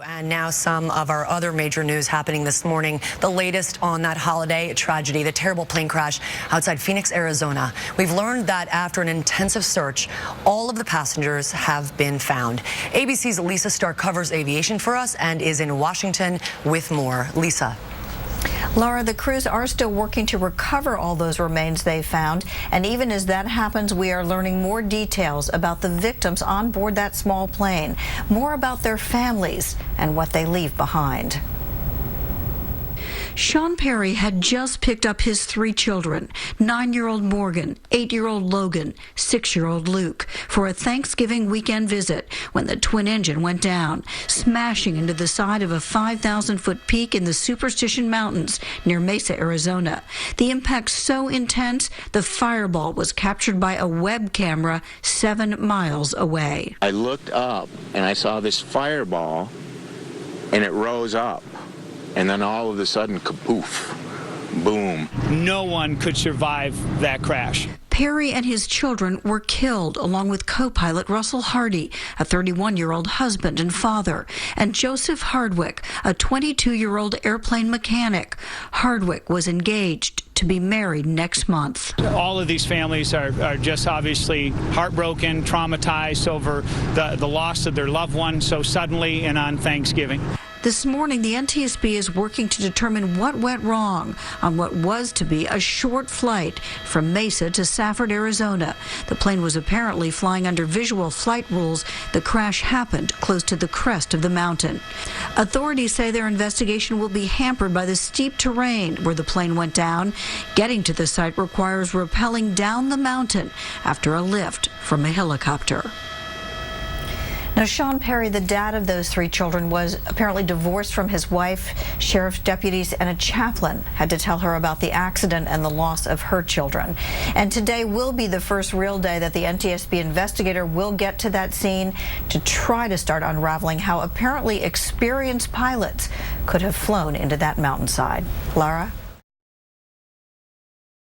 And now some of our other major news happening this morning. The latest on that holiday tragedy, the terrible plane crash outside Phoenix, Arizona. We've learned that after an intensive search, all of the passengers have been found. ABC's Lisa Stark covers aviation for us and is in Washington with more. Lisa. Laura, the crews are still working to recover all those remains they found, and even as that happens, we are learning more details about the victims on board that small plane, more about their families and what they leave behind. Sean Perry had just picked up his 3 children, 9-year-old Morgan, 8-year-old Logan, 6-year-old Luke, for a Thanksgiving weekend visit when the twin engine went down, smashing into the side of a 5,000-foot peak in the Superstition Mountains near Mesa, Arizona. The impact so intense, the fireball was captured by a web camera 7 miles away. I looked up and I saw this fireball and it rose up. And then all of a sudden, kapoof, boom. No one could survive that crash. Perry and his children were killed, along with co-pilot Russell Hardy, a 31-year-old husband and father, and Joseph Hardwick, a 22-year-old airplane mechanic. Hardwick was engaged to be married next month. All of these families are just obviously heartbroken, traumatized over the loss of their loved one so suddenly and on Thanksgiving. This morning, the NTSB is working to determine what went wrong on what was to be a short flight from Mesa to Safford, Arizona. The plane was apparently flying under visual flight rules. The crash happened close to the crest of the mountain. Authorities say their investigation will be hampered by the steep terrain where the plane went down. Getting to the site requires rappelling down the mountain after a lift from a helicopter. Now, Sean Perry, the dad of those 3 children, was apparently divorced from his wife. Sheriff's deputies and a chaplain had to tell her about the accident and the loss of her children. And today will be the first real day that the NTSB investigator will get to that scene to try to start unraveling how apparently experienced pilots could have flown into that mountainside. Lara?